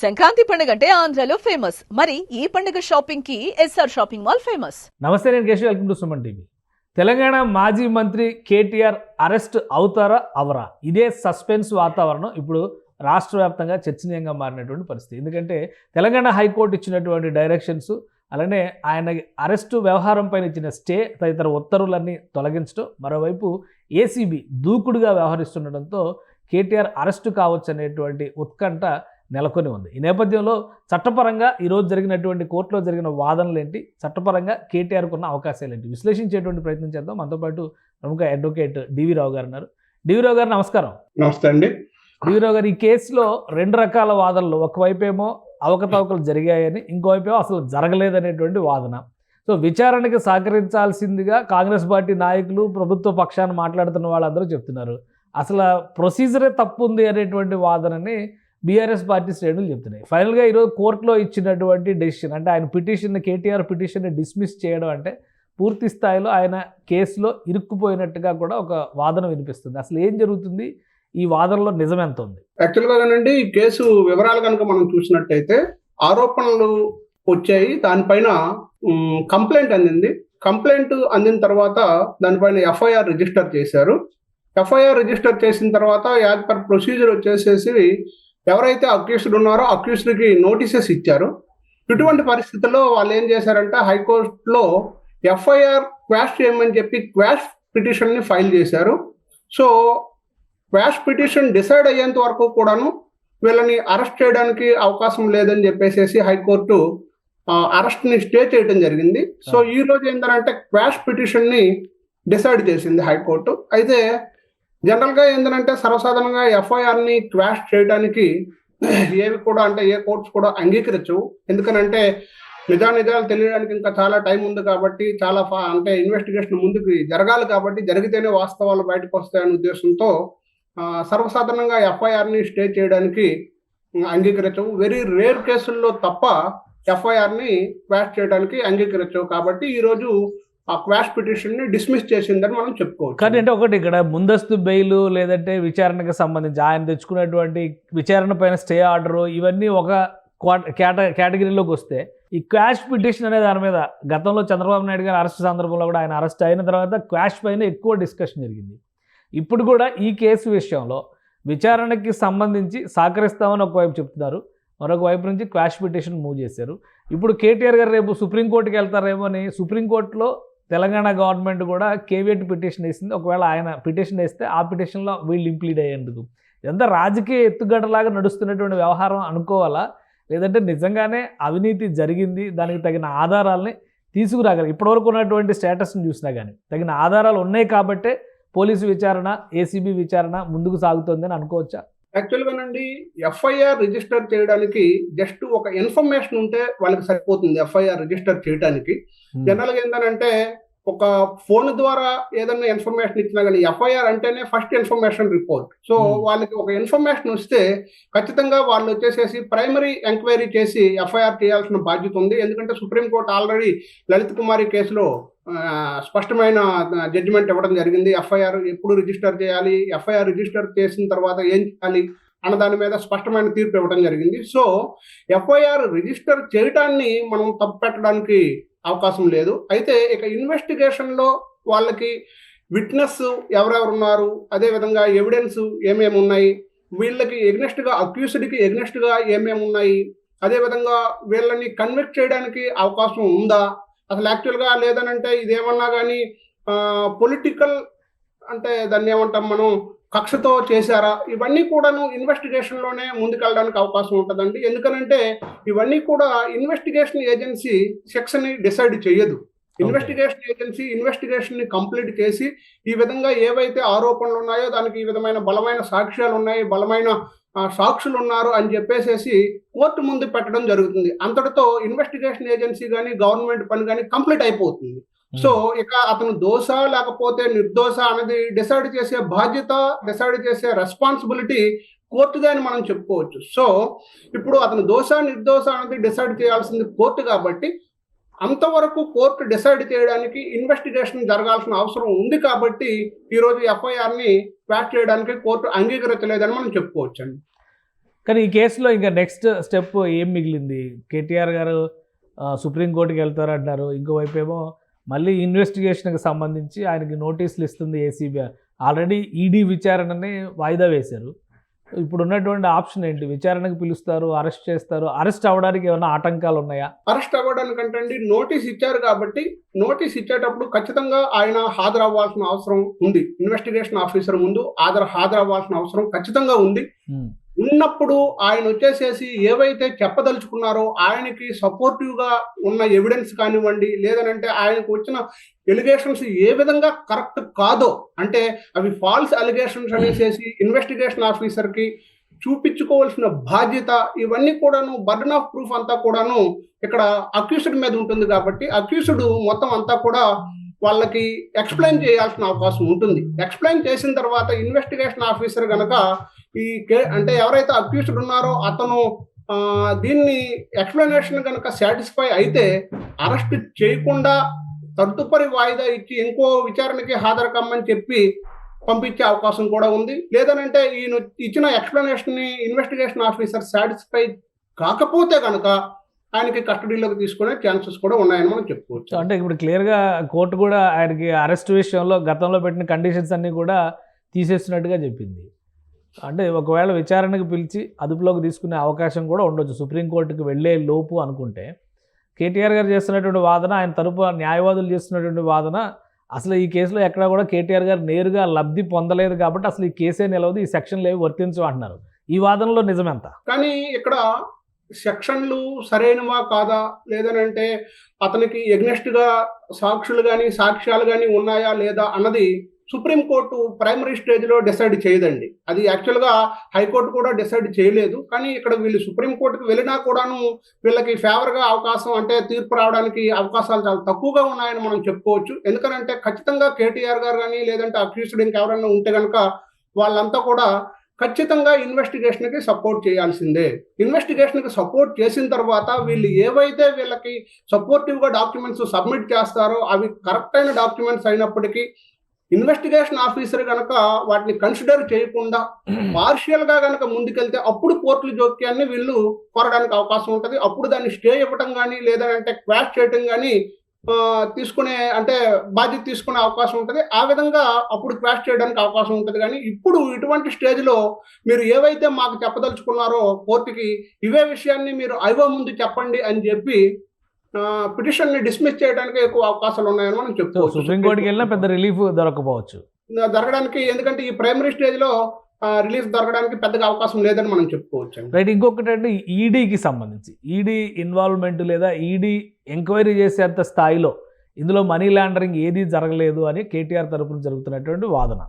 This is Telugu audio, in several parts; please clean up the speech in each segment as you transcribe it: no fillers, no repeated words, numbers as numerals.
సంక్రాంతి పండుగ అంటే ఆంధ్రాలో ఫేమస్. మరి ఈ పండుగ షాపింగ్ కి ఎస్ఆర్ షాపింగ్ మాల్ ఫేమస్. నమస్తే, నేను Keshav. Welcome to Suman TV. Telangana మాజీ మంత్రి కేటీఆర్ అరెస్ట్ అవుతారా అవరా, ఇదే సస్పెన్స్ వాతావరణం ఇప్పుడు రాష్ట్ర వ్యాప్తంగా చర్చనీయంగా మారినటువంటి పరిస్థితి. ఎందుకంటే తెలంగాణ హైకోర్టు ఇచ్చినటువంటి డైరెక్షన్స్, అలానే ఆయన అరెస్టు వ్యవహారం పైన ఇచ్చిన స్టే తదితర ఉత్తర్వులన్నీ తొలగించడం, మరోవైపు ఏసీబీ దూకుడుగా వ్యవహరిస్తుండటంతో కేటీఆర్ అరెస్టు కావచ్చు అనేటువంటి ఉత్కంఠ నెలకొని ఉంది. ఈ నేపథ్యంలో చట్టపరంగా ఈరోజు జరిగినటువంటి కోర్టులో జరిగిన వాదనలు ఏంటి, చట్టపరంగా కేటీఆర్కు ఉన్న అవకాశాలు ఏంటి, విశ్లేషించేటువంటి ప్రయత్నం చేద్దాం. మనతో పాటు ప్రముఖ అడ్వకేట్ డివి రావు గారు ఉన్నారు. డివి రావు గారు నమస్కారం. నమస్తే అండి. డివి రావు గారు, ఈ కేసులో రెండు రకాల వాదనలు, ఒకవైపేమో అవకతవకలు జరిగాయని, ఇంకోవైపేమో అసలు జరగలేదనేటువంటి వాదన. సో విచారణకి సహకరించాల్సిందిగా కాంగ్రెస్ పార్టీ నాయకులు, ప్రభుత్వ పక్షాన్ని మాట్లాడుతున్న వాళ్ళందరూ చెప్తున్నారు. అసలు ప్రొసీజరే తప్పు ఉంది అనేటువంటి వాదనని బీఆర్ఎస్ పార్టీ శ్రేణులు చెప్తున్నాయి. ఫైనల్గా ఈరోజు కోర్టులో ఇచ్చినటువంటి డెసిషన్, అంటే ఆయన పిటిషన్, కేటీఆర్ పిటిషన్ని డిస్మిస్ చేయడం అంటే పూర్తి స్థాయిలో ఆయన కేసులో ఇరుక్కుపోయినట్టుగా కూడా ఒక వాదన వినిపిస్తుంది. అసలు ఏం జరుగుతుంది, ఈ వాదనలో నిజం ఎంత ఉంది? యాక్చువల్గానండి, ఈ కేసు వివరాలు కనుక మనం చూసినట్టయితే ఆరోపణలు వచ్చాయి, దానిపైన కంప్లైంట్ అందింది. కంప్లైంట్ అందిన తర్వాత దానిపైన ఎఫ్ఐఆర్ రిజిస్టర్ చేశారు. ఎఫ్ఐఆర్ రిజిస్టర్ చేసిన తర్వాత యాజ్ పర్ ప్రొసీజర్ వచ్చేసేసి ఎవరైతే అక్యూస్డ్ ఉన్నారో అక్యూస్డ్కి నోటీసెస్ ఇచ్చారు. ఇటువంటి పరిస్థితుల్లో వాళ్ళు ఏం చేశారంటే హైకోర్టులో ఎఫ్ఐఆర్ క్వాష్ చేయమని చెప్పి క్వాష్ పిటిషన్ని ఫైల్ చేశారు. సో క్వాష్ పిటిషన్ డిసైడ్ అయ్యేంత వరకు కూడాను వీళ్ళని అరెస్ట్ చేయడానికి అవకాశం లేదని చెప్పేసి హైకోర్టు అరెస్ట్ని స్టే చేయడం జరిగింది. సో ఈ రోజు ఏంటంటే క్వాష్ పిటిషన్ని డిసైడ్ చేసింది హైకోర్టు. అయితే జనరల్గా ఏంటంటే సర్వసాధారణంగా ఎఫ్ఐఆర్ని క్వాష్ చేయడానికి ఏవి కూడా, అంటే ఏ కోర్ట్స్ కూడా అంగీకరించవు. ఎందుకనంటే నిజాలు తెలియడానికి ఇంకా చాలా టైం ఉంది కాబట్టి, చాలా అంటే ఇన్వెస్టిగేషన్ ముందుకు జరగాలి కాబట్టి, జరిగితేనే వాస్తవాలు బయటకు వస్తాయనే ఉద్దేశంతో సర్వసాధారణంగా ఎఫ్ఐఆర్ని స్టే చేయడానికి అంగీకరించవు. వెరీ రేర్ కేసుల్లో తప్ప ఎఫ్ఐఆర్ని క్వాష్ చేయడానికి అంగీకరించవు. కాబట్టి ఈరోజు ఆ క్వాష్ పిటిషన్ ని డిస్మిస్ చేసిందని మనం చెప్పుకోవచ్చు. కానీ అంటే ఒకటి, ఇక్కడ ముందస్తు బెయిల్ లేదంటే విచారణకు సంబంధించి ఆయన తెచ్చుకున్నటువంటి విచారణ పైన స్టే ఆర్డరు, ఇవన్నీ ఒక కేటగిరీలోకి వస్తే, ఈ క్వాష్ పిటిషన్ అనే దాని మీద గతంలో చంద్రబాబు నాయుడు గారి అరెస్ట్ సందర్భంలో కూడా ఆయన అరెస్ట్ అయిన తర్వాత క్వాష్ పైన ఎక్కువ డిస్కషన్ జరిగింది. ఇప్పుడు కూడా ఈ కేసు విషయంలో విచారణకి సంబంధించి సహకరిస్తామని ఒకవైపు చెప్తున్నారు, మరొక వైపు నుంచి క్వాష్ పిటిషన్ మూవ్ చేశారు. ఇప్పుడు కేటీఆర్ గారు రేపు సుప్రీంకోర్టుకి వెళ్తారేమో అని సుప్రీంకోర్టులో తెలంగాణ గవర్నమెంట్ కూడా కేవియట్ పిటిషన్ వేసింది. ఒకవేళ ఆయన పిటిషన్ వేస్తే ఆ పిటిషన్లో వీళ్ళు ఇంప్లీడ్ అయ్యేందుకు ఇదంతా రాజకీయ ఎత్తుగడలాగా నడుస్తున్నటువంటి వ్యవహారం అనుకోవాలా, లేదంటే నిజంగానే అవినీతి జరిగింది, దానికి తగిన ఆధారాలని తీసుకురాగలరు? ఇప్పటివరకు ఉన్నటువంటి స్టేటస్ని చూసినా కానీ తగిన ఆధారాలు ఉన్నాయి కాబట్టే పోలీసు విచారణ, ఏసీబీ విచారణ ముందుకు సాగుతుందని అనుకోవచ్చా? యాక్చువల్గానండి, ఎఫ్ఐఆర్ రిజిస్టర్ చేయడానికి జస్ట్ ఒక ఇన్ఫర్మేషన్ ఉంటే వాళ్ళకి సరిపోతుంది. ఎఫ్ఐఆర్ రిజిస్టర్ చేయడానికి జనరల్గా ఏంటంటే ఒక ఫోన్ ద్వారా ఏదైనా ఇన్ఫర్మేషన్ ఇచ్చినా కానీ, ఎఫ్ఐఆర్ అంటేనే ఫస్ట్ ఇన్ఫర్మేషన్ రిపోర్ట్. సో వాళ్ళకి ఒక ఇన్ఫర్మేషన్ వస్తే ఖచ్చితంగా వాళ్ళు వచ్చేసేసి ప్రైమరీ ఎంక్వైరీ చేసి ఎఫ్ఐఆర్ చేయాల్సిన బాధ్యత ఉంది. ఎందుకంటే సుప్రీంకోర్టు ఆల్రెడీ లలిత్ కుమారి కేసులో స్పష్టమైన జడ్జిమెంట్ ఇవ్వడం జరిగింది. ఎఫ్ఐఆర్ ఎప్పుడు రిజిస్టర్ చేయాలి, ఎఫ్ఐఆర్ రిజిస్టర్ చేసిన తర్వాత ఏం చేయాలి అన్న దాని మీద స్పష్టమైన తీర్పు ఇవ్వడం జరిగింది. సో ఎఫ్ఐఆర్ రిజిస్టర్ చేయటాన్ని మనం తప్పు పెట్టడానికి అవకాశం లేదు. అయితే ఇక ఇన్వెస్టిగేషన్లో వాళ్ళకి విట్నెస్ ఎవరెవరు ఉన్నారు, అదేవిధంగా ఎవిడెన్స్ ఏమేమి ఉన్నాయి, వీళ్ళకి ఎగ్నెస్ట్గా అక్యూస్డ్కి ఎగ్నెస్ట్గా ఏమేమి ఉన్నాయి, అదేవిధంగా వీళ్ళని కన్విక్ట్ చేయడానికి అవకాశం ఉందా, అసలు యాక్చువల్గా లేదనంటే ఇదేమన్నా కానీ పొలిటికల్, అంటే దాన్ని ఏమంటాం మనం, కక్షతో చేశారా, ఇవన్నీ కూడాను ఇన్వెస్టిగేషన్లోనే ముందుకెళ్ళడానికి అవకాశం ఉంటుందండి. ఎందుకనంటే ఇవన్నీ కూడా ఇన్వెస్టిగేషన్ ఏజెన్సీ సెక్షన్ని డిసైడ్ చేయదు. ఇన్వెస్టిగేషన్ ఏజెన్సీ ఇన్వెస్టిగేషన్ని కంప్లీట్ చేసి ఈ విధంగా ఏవైతే ఆరోపణలు ఉన్నాయో దానికి ఈ విధమైన బలమైన సాక్ష్యాలు ఉన్నాయి, బలమైన సాక్షులు ఉన్నారు అని చెప్పేసి కోర్టు ముందు పెట్టడం జరుగుతుంది. అంతటితో ఇన్వెస్టిగేషన్ ఏజెన్సీ కానీ గవర్నమెంట్ పని కానీ కంప్లీట్ అయిపోతుంది. సో ఇక అతను దోష లేకపోతే నిర్దోష అనేది డిసైడ్ చేసే బాధ్యత, డిసైడ్ చేసే రెస్పాన్సిబిలిటీ కోర్టుగా అని మనం చెప్పుకోవచ్చు. సో ఇప్పుడు అతను దోష నిర్దోష అనేది డిసైడ్ చేయాల్సింది కోర్టు కాబట్టి అంతవరకు కోర్టు డిసైడ్ చేయడానికి ఇన్వెస్టిగేషన్ జరగాల్సిన అవసరం ఉంది. కాబట్టి ఈరోజు ఎఫ్ఐఆర్ని క్వాష్ చేయడానికి కోర్టు అంగీకరించలేదని మనం చెప్పుకోవచ్చండి. కానీ ఈ కేసులో ఇంకా నెక్స్ట్ స్టెప్ ఏం మిగిలింది? కేటీఆర్ గారు సుప్రీంకోర్టుకి వెళ్తారంటున్నారు. ఇంకోవైపు ఏమో మళ్ళీ ఇన్వెస్టిగేషన్కి సంబంధించి ఆయనకి నోటీసులు ఇస్తుంది ఏసీబీ. ఆల్రెడీ ఈడీ విచారణని వాయిదా వేశారు. ఇప్పుడు ఉన్నటువంటి ఆప్షన్ ఏంటి? విచారణకు పిలుస్తారు, అరెస్ట్ చేస్తారు. అరెస్ట్ అవ్వడానికి ఏమైనా ఆటంకాలు ఉన్నాయా? అరెస్ట్ అవ్వడానికంటే అండి నోటీస్ ఇచ్చారు కాబట్టి నోటీస్ ఇచ్చేటప్పుడు ఖచ్చితంగా ఆయన హాజరవ్వాల్సిన అవసరం ఉంది. ఇన్వెస్టిగేషన్ ఆఫీసర్ ముందు హాజరవ్వాల్సిన అవసరం ఖచ్చితంగా ఉంది. ఉన్నప్పుడు ఆయన వచ్చేసేసి ఏవైతే చెప్పదలుచుకున్నారో ఆయనకి సపోర్టివ్ గా ఉన్న ఎవిడెన్స్ కానివ్వండి, లేదనంటే ఆయనకు వచ్చిన ఎలిగేషన్స్ ఏ విధంగా కరెక్ట్ కాదో, అంటే అవి ఫాల్స్ అలిగేషన్స్ అనేసి ఇన్వెస్టిగేషన్ ఆఫీసర్ కి చూపించుకోవాల్సిన బాధ్యత, ఇవన్నీ కూడాను బర్డన్ ఆఫ్ ప్రూఫ్ అంతా కూడాను ఇక్కడ అక్యూజ్డ్ మీద ఉంటుంది. కాబట్టి అక్యూజ్డ్ మొత్తం అంతా కూడా వాళ్ళకి ఎక్స్ప్లెయిన్ చేయాల్సిన అవకాశం ఉంటుంది. ఎక్స్ప్లెయిన్ చేసిన తర్వాత ఇన్వెస్టిగేషన్ ఆఫీసర్ గనక అంటే ఎవరైతే అక్యూజ్డ్ ఉన్నారో అతను దీన్ని ఎక్స్ప్లెనేషన్ కనుక సాటిస్ఫై అయితే అరెస్ట్ చేయకుండా తదుపరి వాయిదా ఇచ్చి ఇంకో విచారణకి హాజరు కమ్మని చెప్పి పంపించే అవకాశం కూడా ఉంది. లేదనంటే ఈయన ఇచ్చిన ఎక్స్ప్లెనేషన్ ని ఇన్వెస్టిగేషన్ ఆఫీసర్ సాటిస్ఫై కాకపోతే కనుక ఆయనకి కస్టడీలోకి తీసుకునే ఛాన్సెస్ కూడా ఉన్నాయని మనం చెప్పుకోవచ్చు. అంటే ఇప్పుడు క్లియర్గా కోర్టు కూడా ఆయనకి అరెస్ట్ విషయంలో గతంలో పెట్టిన కండిషన్స్ అన్నీ కూడా తీసేస్తున్నట్టుగా చెప్పింది. అంటే ఒకవేళ విచారణకు పిలిచి అదుపులోకి తీసుకునే అవకాశం కూడా ఉండొచ్చు సుప్రీంకోర్టుకి వెళ్ళే లోపు అనుకుంటే. కేటీఆర్ గారు చేస్తున్నటువంటి వాదన, ఆయన తరపు న్యాయవాదులు చేస్తున్నటువంటి వాదన, అసలు ఈ కేసులో ఎక్కడా కూడా కేటీఆర్ గారు నేరుగా లబ్ధి పొందలేదు కాబట్టి అసలు ఈ కేసే నిలవదు, ఈ సెక్షన్లు ఏవి వర్తించవు అంటున్నారు. ఈ వాదనలో నిజమెంత? కానీ ఇక్కడ సెక్షన్లు సరైనవా కాదా, లేదనంటే అతనికి ఎగ్నెస్ట్ గా సాక్షులు కానీ సాక్ష్యాలు కానీ ఉన్నాయా లేదా అన్నది సుప్రీంకోర్టు ప్రైమరీ స్టేజ్ లో డిసైడ్ చేయదండి. అది యాక్చువల్ గా హైకోర్టు కూడా డిసైడ్ చేయలేదు. కానీ ఇక్కడ వీళ్ళు సుప్రీంకోర్టుకు వెళ్ళినా కూడాను వీళ్ళకి ఫేవర్ గా అవకాశం, అంటే తీర్పు రావడానికి అవకాశాలు చాలా తక్కువగా ఉన్నాయని మనం చెప్పుకోవచ్చు. ఎందుకనంటే ఖచ్చితంగా కేటీఆర్ గారు కానీ లేదంటే అక్యూజ్డ్ ఇంకెవరైనా ఉంటే కనుక వాళ్ళంతా కూడా ఖచ్చితంగా ఇన్వెస్టిగేషన్ కి సపోర్ట్ చేయాల్సిందే. ఇన్వెస్టిగేషన్ కి సపోర్ట్ చేసిన తర్వాత వీళ్ళు ఏవైతే వీళ్ళకి సపోర్టివ్ గా డాక్యుమెంట్స్ సబ్మిట్ చేస్తారో అవి కరెక్ట్ అయిన డాక్యుమెంట్స్ అయినప్పటికీ ఇన్వెస్టిగేషన్ ఆఫీసర్ కనుక వాటిని కన్సిడర్ చేయకుండా పార్షియల్ గా కనుక ముందుకెళ్తే అప్పుడు కోర్టుల జోక్యాన్ని వీళ్ళు కోరడానికి అవకాశం ఉంటుంది. అప్పుడు దాన్ని స్టే ఇవ్వటం కానీ లేదంటే క్వాష్ చేయటం కానీ తీసుకునే, అంటే బాధ్యత తీసుకునే అవకాశం ఉంటుంది. ఆ విధంగా అప్పుడు క్వాష్ చేయడానికి అవకాశం ఉంటుంది. కానీ ఇప్పుడు ఇటువంటి స్టేజ్ లో మీరు ఏవైతే మాకు చెప్పదలుచుకున్నారో కోర్టుకి ఇవే విషయాన్ని మీరు ఐవో ముందు చెప్పండి అని చెప్పి పిటిషన్ ని డిస్మిస్ చేయడానికి ఎక్కువ అవకాశాలు ఉన్నాయని మనం చెప్పుకోవచ్చు. సుప్రీంకోర్టుకి వెళ్ళినా పెద్ద రిలీఫ్ దొరకపోవచ్చు దొరకడానికి, ఎందుకంటే ఈ ప్రైమరీ స్టేజ్ లో రిలీఫ్ దొరకడానికి పెద్దగా అవకాశం లేదని మనం చెప్పుకోవచ్చు. రైట్. ఇంకొకటి అంటే ఈడీకి సంబంధించి ఈడీ ఇన్వాల్వ్మెంట్ లేదా ఈడీ ఎంక్వైరీ చేసేంత స్థాయిలో ఇందులో మనీ లాండరింగ్ ఏదీ జరగలేదు అని కేటీఆర్ తరపున జరుగుతున్నటువంటి వాదన.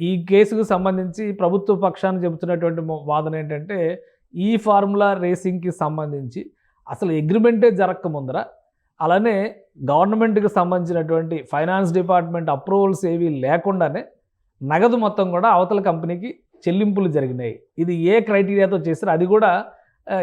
ఈ కేసుకు సంబంధించి ప్రభుత్వ పక్షాన్ని చెబుతున్నటువంటి వాదన ఏంటంటే ఈ ఫార్ములా రేసింగ్కి సంబంధించి అసలు అగ్రిమెంటే జరగక ముందర, అలానే గవర్నమెంట్కి సంబంధించినటువంటి ఫైనాన్స్ డిపార్ట్మెంట్ అప్రూవల్స్ ఏవి లేకుండానే నగదు మొత్తం కూడా అవతల కంపెనీకి చెల్లింపులు జరిగినాయి. ఇది ఏ క్రైటీరియాతో చేశారు, అది కూడా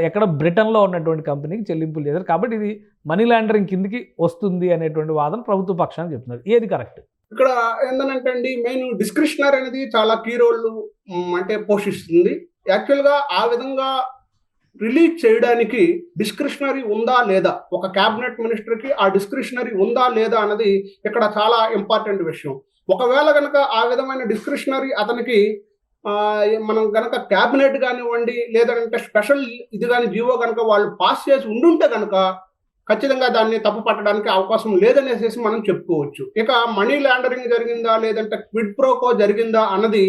ఎక్కడ బ్రిటన్లో ఉన్నటువంటి కంపెనీకి చెల్లింపులు చేశారు. కాబట్టి ఇది మనీ లాండరింగ్ కిందకి వస్తుంది అనేటువంటి వాదన ప్రభుత్వ పక్షాన్ని చెప్తున్నారు. ఏది కరెక్ట్? ఇక్కడ ఏంటంటే అండి, మెయిన్ డిస్క్రిషనరీ అనేది చాలా కీ రోల్ అంటే పోషిస్తుంది. యాక్చువల్ గా ఆ విధంగా రిలీజ్ చేయడానికి డిస్క్రిషనరీ ఉందా లేదా, ఒక క్యాబినెట్ మినిస్టర్ కి ఆ డిస్క్రిషనరీ ఉందా లేదా అన్నది ఇక్కడ చాలా ఇంపార్టెంట్ విషయం. ఒకవేళ కనుక ఆ విధమైన డిస్క్రిషనరీ అతనికి మనం కనుక క్యాబినెట్ కానివ్వండి లేదంటే స్పెషల్ ఇది కానీ జీవో కనుక వాళ్ళు పాస్ చేసి ఉండుంటే కనుక ఖచ్చితంగా దాన్ని తప్పు పట్టడానికి అవకాశం లేదనేసి మనం చెప్పుకోవచ్చు. ఇక మనీ లాండరింగ్ జరిగిందా లేదంటే క్విడ్ ప్రోకో జరిగిందా అన్నది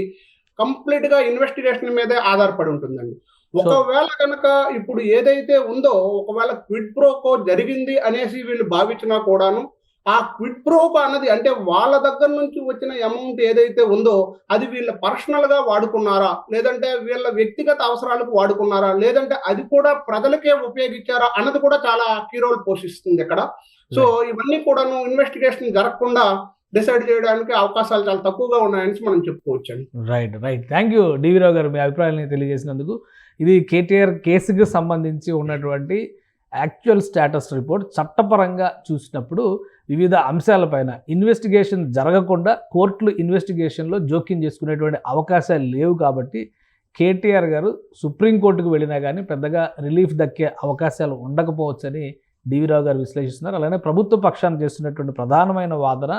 కంప్లీట్ గా ఇన్వెస్టిగేషన్ మీదే ఆధారపడి ఉంటుందండి. ఒకవేళ కనుక ఇప్పుడు ఏదైతే ఉందో, ఒకవేళ క్విడ్ ప్రోకో జరిగింది అనేసి వీళ్ళు భావించినా కూడాను ఆ క్విడ్ ప్రోకో అన్నది అంటే వాళ్ళ దగ్గర నుంచి వచ్చిన అమౌంట్ ఏదైతే ఉందో అది వీళ్ళ పర్సనల్ గా వాడుకున్నారా, లేదంటే వీళ్ళ వ్యక్తిగత అవసరాలకు వాడుకున్నారా, లేదంటే అది కూడా ప్రజలకే ఉపయోగించారా అన్నది కూడా చాలా కీ రోల్ పోషిస్తుంది ఇక్కడ. సో ఇవన్నీ కూడాను ఇన్వెస్టిగేషన్ జరగకుండా డిసైడ్ చేయడానికి అవకాశాలు చాలా తక్కువగా ఉన్నాయని మనం చెప్పుకోవచ్చు. రైట్. థ్యాంక్ యూ డివి రావు గారు, మీ అభిప్రాయాన్ని తెలియజేసినందుకు. ఇది కేటీఆర్ కేసుకు సంబంధించి ఉన్నటువంటి యాక్చువల్ స్టేటస్ రిపోర్ట్. చట్టపరంగా చూసినప్పుడు వివిధ అంశాలపైన ఇన్వెస్టిగేషన్ జరగకుండా కోర్టులు ఇన్వెస్టిగేషన్లో జోక్యం చేసుకునేటువంటి అవకాశాలు లేవు. కాబట్టి కేటీఆర్ గారు సుప్రీంకోర్టుకు వెళ్ళినా కానీ పెద్దగా రిలీఫ్ దక్కే అవకాశాలు ఉండకపోవచ్చని డివి రావు గారు విశ్లేషిస్తున్నారు. అలానే ప్రభుత్వ పక్షాన్ని చేస్తున్నటువంటి ప్రధానమైన వాదన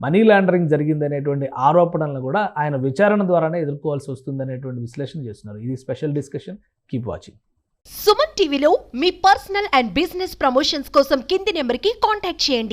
మనీ లాండరింగ్ జరిగిందనేటువంటి ఆరోపణలను కూడా ఆయన విచారణ ద్వారానే ఎదుర్కోవాల్సి వస్తుందనేటువంటి విశ్లేషణ చేస్తున్నారు. ఇది special discussion. Keep watching. Suman టీవీలో మీ పర్సనల్ అండ్ బిజినెస్ ప్రమోషన్స్ కోసం కింది నెంబర్కి కాంటాక్ట్ చేయండి.